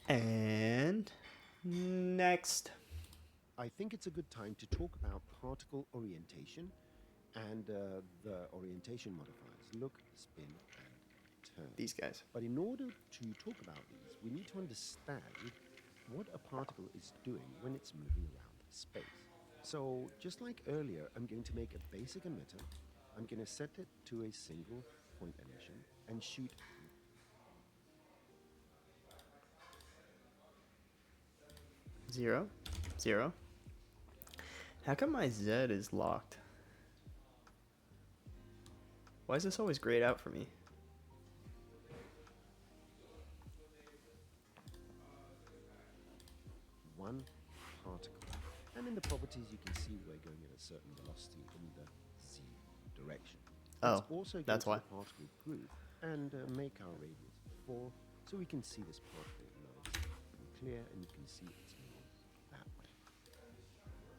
And next. I think it's a good time to talk about particle orientation and the orientation modifiers look, spin, and turn. These guys. But in order to talk about these, we need to understand what a particle is doing when it's moving around space. So, just like earlier, I'm going to make a basic emitter. I'm going to set it to a single point emission and shoot. 0, 0. How come my Z is locked? Why is this always grayed out for me? One particle. And in the properties, you can see we're going at a certain velocity in the z direction. Let's Oh, also go that's to why. the particle group and make our radius 4 so we can see this particle nice and clear and you can see it's moving that way.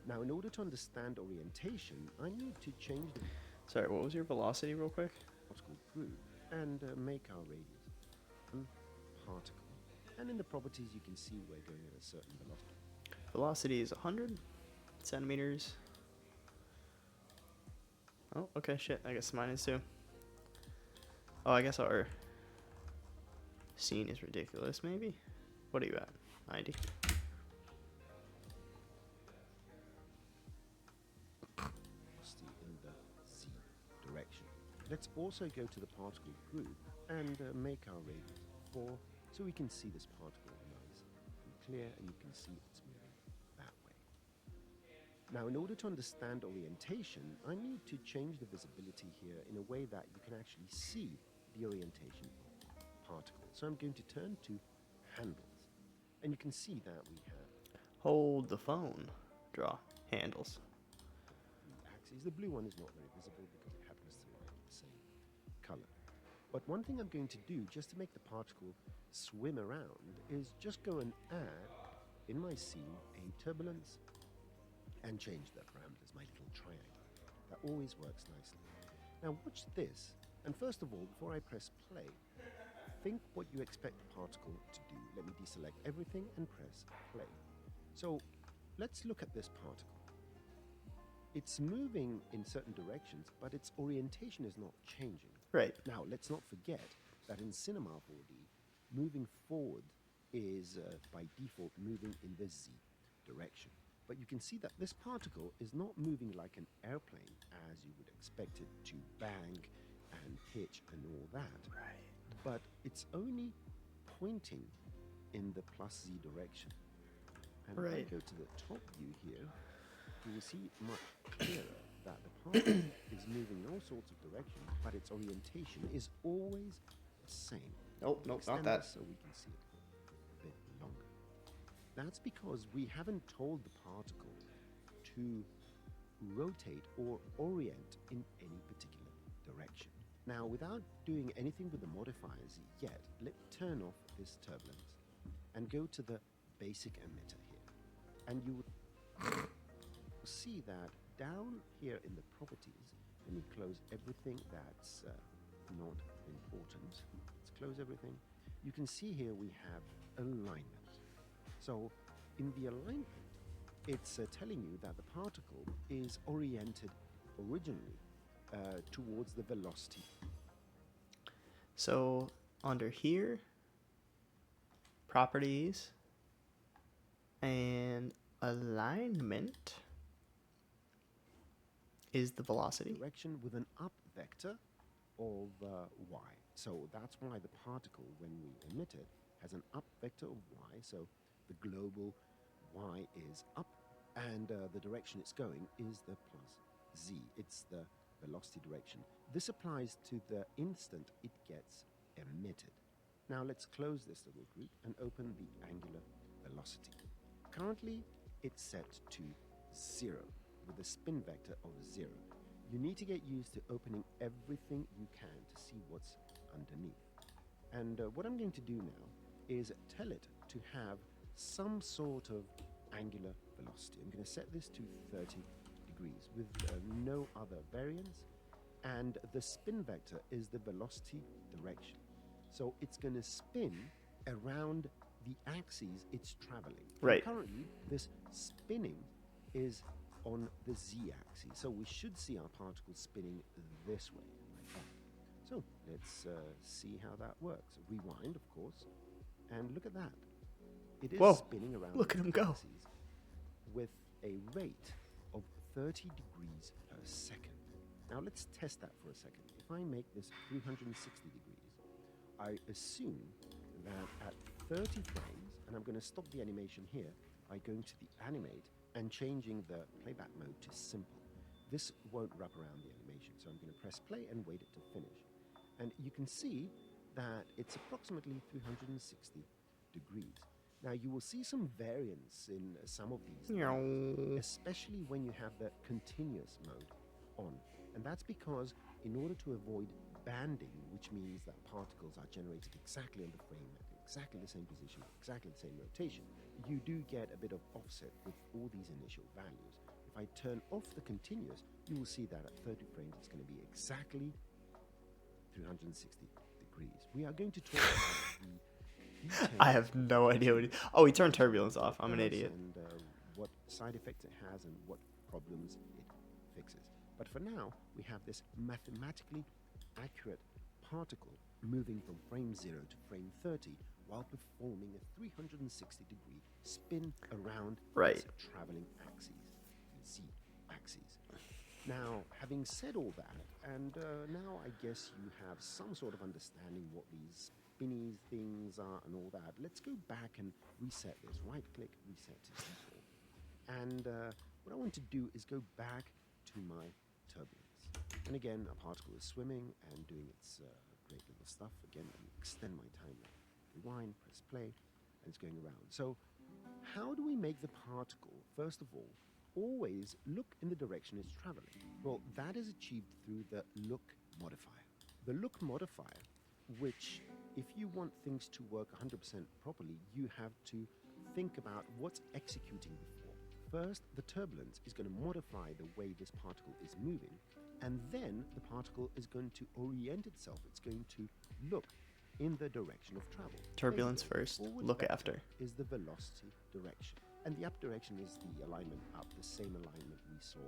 Now, in order to understand orientation, I need to change the Sorry, what was your velocity real quick? particle group and make our radius 1 particle. And in the properties, you can see we're going at a certain velocity. Velocity is 100 centimeters. Oh, okay, shit. I guess mine is too. Oh, I guess our scene is ridiculous, maybe? What are you at? 90? Velocity in the z direction. Let's also go to the particle group and make our radius 4 so we can see this particle nice and clear and you can see it's moving that way. Now, in order to understand orientation, I need to change the visibility here in a way that you can actually see the orientation of the particle. So I'm going to turn to handles and you can see that we have Hold the phone. Draw. Handles. the axes. The blue one is not very visible because it happens to like the same color. But one thing I'm going to do just to make the particle swim around is just go and add in my scene a turbulence and change the parameters, my little triangle. That always works nicely. Now watch this, and first of all, before I press play, think what you expect the particle to do. Let me deselect everything and press play. So let's look at this particle. It's moving in certain directions, but its orientation is not changing. Right. Now, let's not forget that in Cinema 4D, moving forward is by default moving in the z direction. But you can see that this particle is not moving like an airplane as you would expect it to bang and pitch and all that. Right. But it's only pointing in the plus z direction. And if I Right. go to the top view here, you will see much clearer that the particle is moving in all sorts of directions, but its orientation is always the same. Nope, nope, not Extend that. this so we can see it a bit longer. That's because we haven't told the particle to rotate or orient in any particular direction. Now, without doing anything with the modifiers yet, let's turn off this turbulence and go to the basic emitter here. And you would see that down here in the properties, let me close everything that's not important. Let's close everything. You can see here we have alignment. So in the alignment, it's telling you that the particle is oriented originally towards the velocity. So under here, properties and alignment is the velocity. Direction with an up vector of y. So that's why the particle, when we emit it, has an up vector of y. So the global y is up, and the direction it's going is the plus z. It's the velocity direction. This applies to the instant it gets emitted. Now let's close this little group and open the angular velocity. Currently, it's set to 0 with a spin vector of 0. You need to get used to opening everything you can to see what's underneath. And what I'm going to do now is tell it to have some sort of angular velocity. I'm going to set this to 30 degrees with no other variance. And the spin vector is the velocity direction. So it's going to spin around the axes it's traveling. Right. And currently, this spinning is on the z-axis. So we should see our particle spinning this way, like that. So let's see how that works. Rewind, of course, and look at that. It is Whoa, spinning around look at its him go. axis with a rate of 30 degrees per second. Now let's test that for a second. If I make this 360 degrees, I assume that at 30 frames, and I'm going to stop the animation here by going to the animate and changing the playback mode to simple. This won't wrap around the animation, so I'm going to press play and wait it to finish. And you can see that it's approximately 360 degrees. Now you will see some variance in some of these, especially when you have the continuous mode on. And that's because in order to avoid banding, which means that particles are generated exactly on the frame at exactly the same position, exactly the same rotation, you do get a bit of offset with all these initial values. If I turn off the continuous, you will see that at 30 frames it's going to be exactly 360 degrees. We are going to talk about the details. I have no idea what oh, he turned turbulence off. I'm an idiot. And what side effects it has and what problems it fixes. But for now, we have this mathematically accurate particle moving from frame 0 to frame 30 while performing a 360-degree spin around its traveling axes, the z-axis. Now, having said all that, and now I guess you have some sort of understanding what these spinny things are and all that, let's go back and reset this. Right-click, reset to default. And what I want to do is go back to my turbulence. And again, a particle is swimming and doing its great little stuff. Again, let me extend my timeline. Rewind, press play, and it's going around. So how do we make the particle, first of all, always look in the direction it's traveling? Well, that is achieved through the look modifier. The look modifier, which if you want things to work 100% properly, you have to think about what's executing before. First, the turbulence is going to modify the way this particle is moving, and then the particle is going to orient itself. It's going to look in the direction of travel. Turbulence first, look after. Is the velocity direction. And the up direction is the alignment up, the same alignment we saw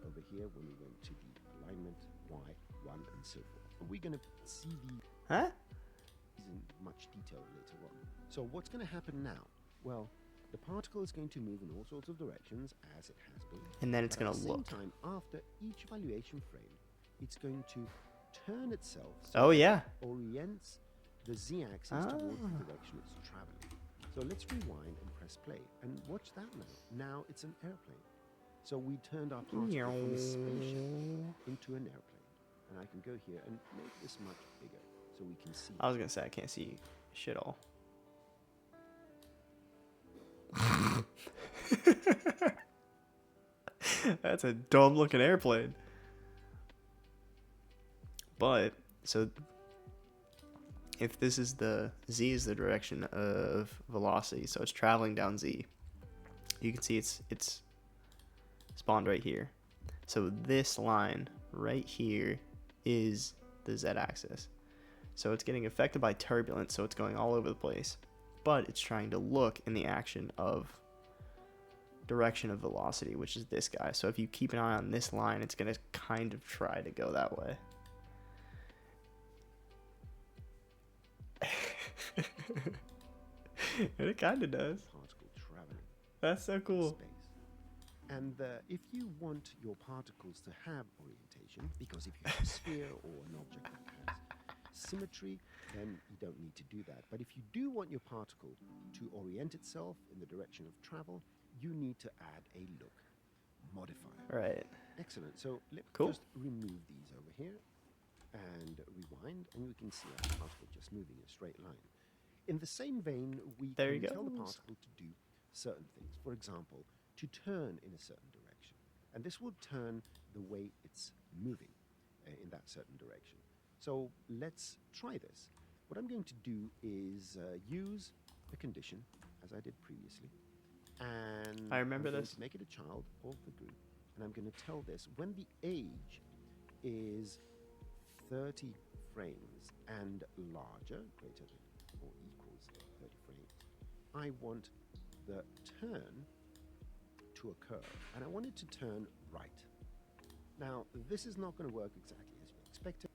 over here when we went to the alignment Y1 and so forth. But we're going to see these in much detail later on. So what's going to happen now? Well, the particle is going to move in all sorts of directions as it has been. And then it's going to look. look. At the same time, after each evaluation frame, it's going to turn itself Oh, yeah. orients the z-axis towards the direction it's traveling. So let's rewind and press play. And watch that now. Now it's an airplane. So we turned our particle from a spaceship into an airplane. And I can go here and make this much bigger so we can see. I was going to say, I can't see shit all. That's a dumb looking airplane. But, so if this is the z is the direction of velocity, so it's traveling down z, you can see it's spawned right here. So this line right here is the z-axis. So it's getting affected by turbulence, so it's going all over the place. But it's trying to look in the action of direction of velocity, which is this guy. So if you keep an eye on this line, it's going to kind of try to go that way. And it kind of does. Particle traveling. That's so cool. Space. And if you want your particles to have orientation, because if you have a sphere or an object that has symmetry, then you don't need to do that. But if you do want your particle to orient itself in the direction of travel, you need to add a look modifier. Right. Excellent. So let's Cool. just remove these over here and rewind, and we can see our particle just moving in a straight line. In the same vein, we There can he tell the goes. particle to do certain things. For example, to turn in a certain direction. And this will turn the way it's moving in that certain direction. So let's try this. What I'm going to do is use a condition, as I did previously. And I remember I'm going this. to make it a child of the group. And I'm going to tell this when the age is 30 frames and larger, greater than or equals 30 frames, I want the turn to occur, and I want it to turn right. Now, this is not going to work exactly as you expected.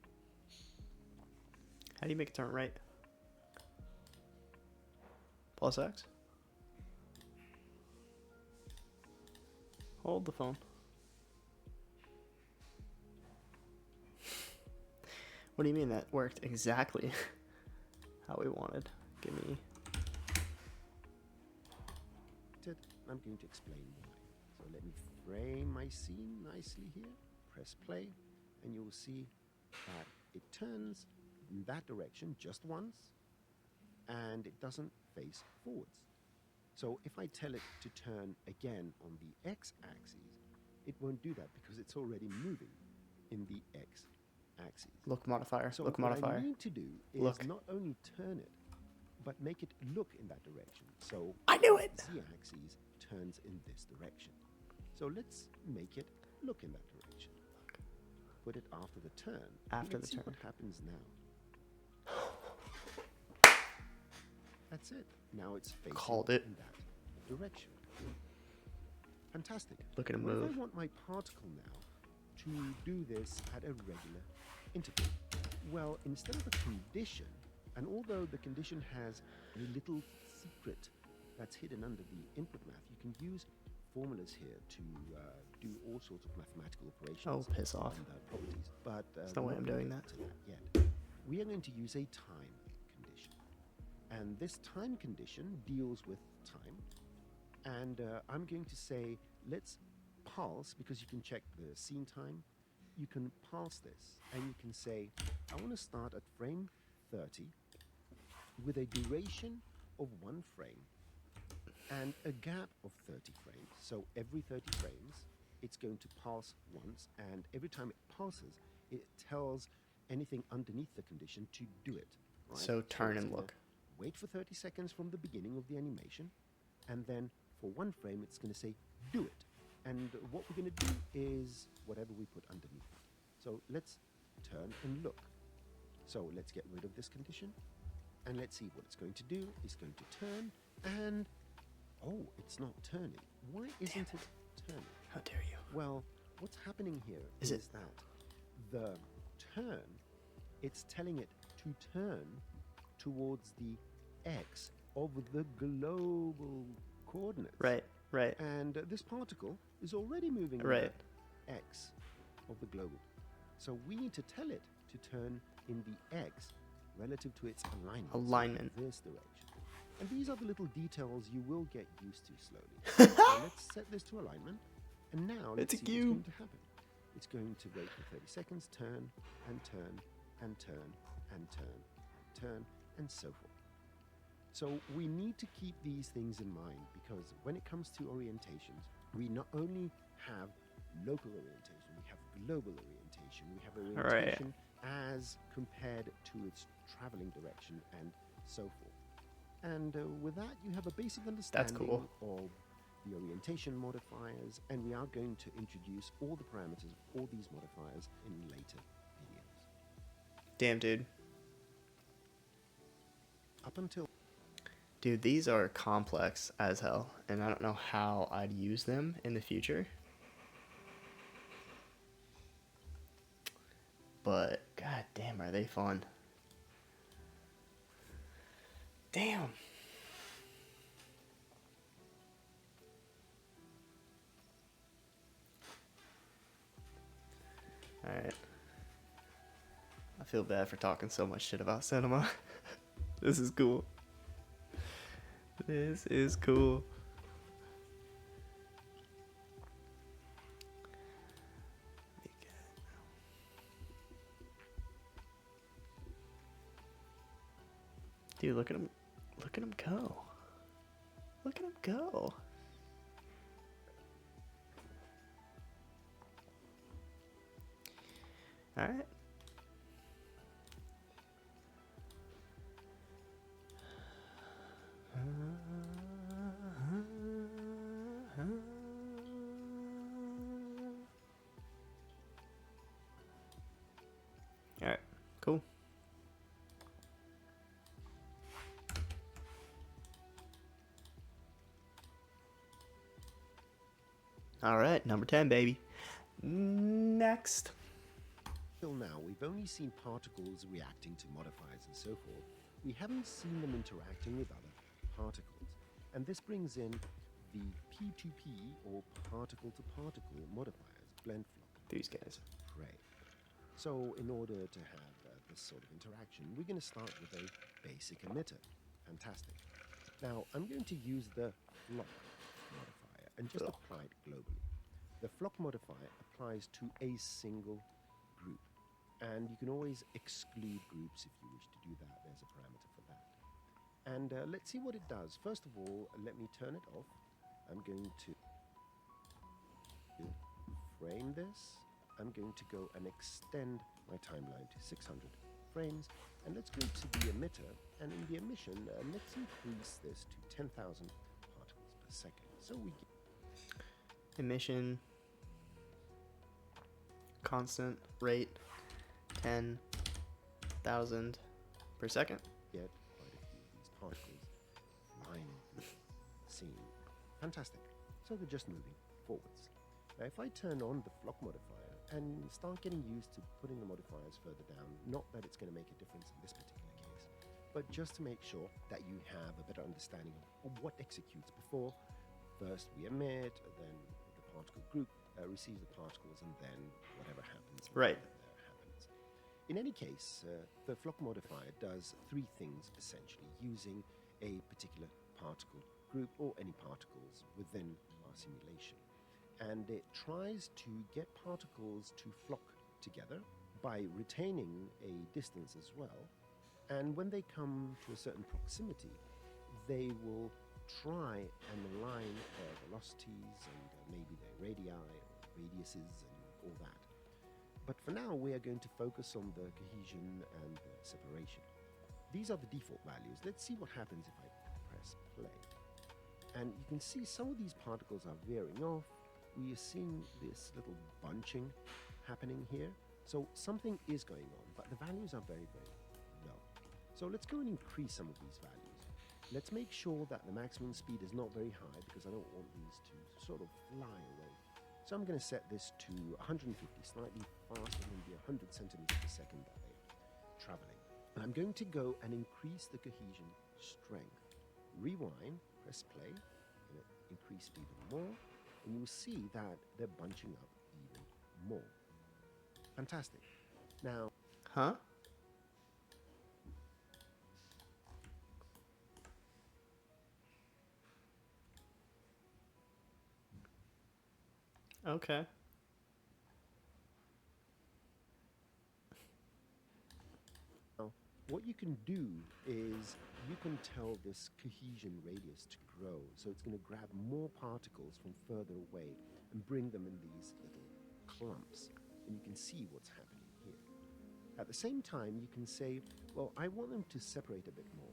How do you make it turn right? Plus X? Hold the phone. What do you mean that worked exactly how we wanted? Give me... I'm going to explain why. So let me frame my scene nicely here. Press play, and you will see that it turns in that direction just once, and it doesn't face forwards. So if I tell it to turn again on the x-axis, it won't do that because it's already moving in the x-axis. Look modifier. So Look what modifier. I need to do is Look. not only turn it, but make it look in that direction. So I knew it! the z-axis turns in this direction. So let's make it look in that direction. Put it after the turn. After Let's the see turn. what happens now. That's it. Now it's facing Called it. in that direction. Fantastic. Look at him What if move. I want my particle now to do this at a regular interval? Well, instead of a condition, and although the condition has a little secret that's hidden under the input math, you can use formulas here to do all sorts of mathematical operations. Oh, piss off. On the properties, but There's no way we're I'm not doing going that. to yet. We are going to use a time condition, and this time condition deals with time. And I'm going to say, let's pulse, because you can check the scene time. You can pulse this, and you can say, I want to start at frame 30 with a duration of 1 frame and a gap of 30 frames. So every 30 frames, it's going to pulse once, and every time it pulses, it tells anything underneath the condition to do it. Right? So turn it's and gonna look. Wait for 30 seconds from the beginning of the animation, and then for 1 frame, it's going to say, do it. And what we're going to do is whatever we put underneath it. So let's turn and look. So let's get rid of this condition, and let's see what it's going to do. It's going to turn, and oh, it's not turning. Why isn't it turning? How dare you? Well, what's happening here Is is it- that the turn, it's telling it to turn towards the x of the global coordinates. Right, right, And this particle is already moving in right. the x of the global. So we need to tell it to turn in the x relative to its alignment. so Alignment. This direction. And these are the little details you will get used to slowly. So let's set this to alignment. And now let's It's a see what's cube. going to happen. It's going to wait for 30 seconds, turn, and turn, and turn, and turn, turn, and so forth. So we need to keep these things in mind, because when it comes to orientations, we not only have local orientation, we have global orientation, we have orientation as compared to its traveling direction, and so forth. And with that, you have a basic understanding cool. of the orientation modifiers, and we are going to introduce all the parameters of all these modifiers in later videos. Damn, dude. Up until Dude, these are complex as hell, and I don't know how I'd use them in the future. But, god damn, are they fun. Damn. Alright. I feel bad for talking so much shit about cinema. This is cool. This is cool. Dude, look at him. Look at him go. Look at him go. All right. All right. Cool. All right, number 10, baby. Next. Till now, we've only seen particles reacting to modifiers and so forth. We haven't seen them interacting with other particles. And this brings in the P2P or particle-to-particle modifiers, blend, flock, These guys. Prey. So in order to have this sort of interaction, we're going to start with a basic emitter. Fantastic. Now, I'm going to use the flock modifier and just apply it globally. The flock modifier applies to a single group. And you can always exclude groups if you wish to do that. There's a parameter for that. And let's see what it does. First of all, let me turn it off. I'm going to frame this. I'm going to go and extend my timeline to 600 frames. And let's go to the emitter. And in the emission, let's increase this to 10,000 particles per second. So we get Emission. Constant rate. 10,000 per second. quite a few of these particles flying through the scene. Fantastic. So they're just moving forwards. Now if I turn on the flock modifier and start getting used to putting the modifiers further down, not that it's going to make a difference in this particular case, but just to make sure that you have a better understanding of what executes before. First we emit, then the particle group receives the particles, and then whatever happens Right. there happens. In any case, the flock modifier does three things essentially, using a particular particle group or any particles within our simulation. And it tries to get particles to flock together by retaining a distance as well. And when they come to a certain proximity, they will try and align their velocities and maybe their radii or radiuses and all that. But for now, we are going to focus on the cohesion and the separation. These are the default values. Let's see what happens if I press play. And you can see some of these particles are veering off. We are seeing this little bunching happening here. So something is going on, but the values are very, very low. So let's go and increase some of these values. Let's make sure that the maximum speed is not very high, because I don't want these to sort of fly away. So I'm going to set this to 150, slightly faster, maybe 100 centimeters per second that they're traveling. And I'm going to go and increase the cohesion strength. Rewind, press play, and increase even more. And you'll see that they're bunching up even more. Fantastic. Now, Huh? Okay. what you can do is you can tell this cohesion radius to grow. So it's going to grab more particles from further away and bring them in these little clumps. And you can see what's happening here. At the same time, you can say, well, I want them to separate a bit more.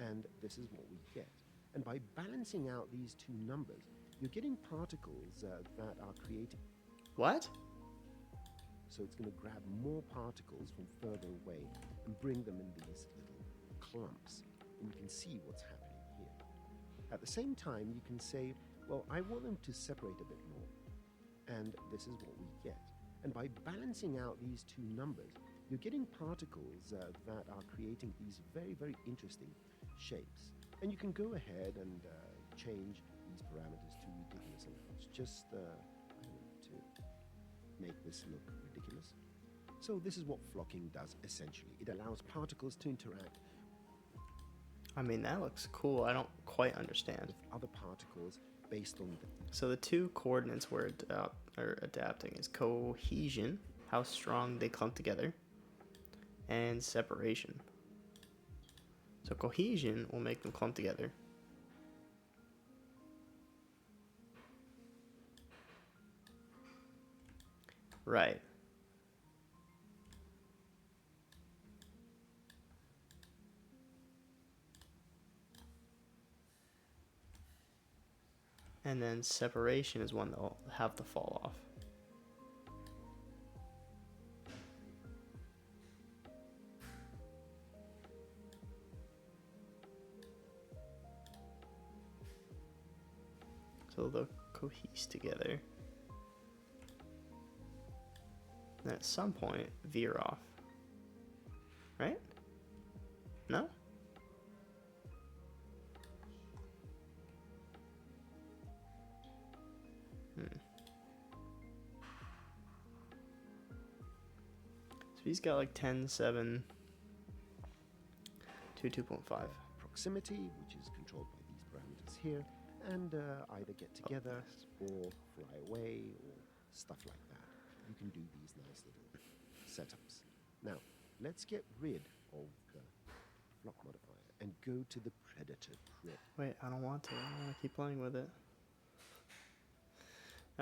And this is what we get. And by balancing out these two numbers, you're getting particles that are creating. What? So it's going to grab more particles from further away and bring them in these little clumps. And you can see what's happening here. At the same time, you can say, well, I want them to separate a bit more. And this is what we get. And by balancing out these two numbers, you're getting particles that are creating these very, very interesting shapes. And you can go ahead and change these parameters to ridiculous amounts, just to make this look ridiculous. So this is what flocking does essentially. It allows particles to interact I mean, that looks cool. I don't quite understand. with other particles based on the So the two coordinates we're adapting is cohesion, how strong they clump together, and separation. So cohesion will make them clump together. Right. And then separation is one that'll have to fall off. So they'll cohese together. And at some point, veer off. Right? No? So he's got like 10, 7, 2, 2.5. Proximity, which is controlled by these parameters here, and either get together or fly away or stuff like that. You can do these nice little setups. Now, let's get rid of the flock modifier and go to the predator trip. Wait, I don't want to. I want to keep playing with it.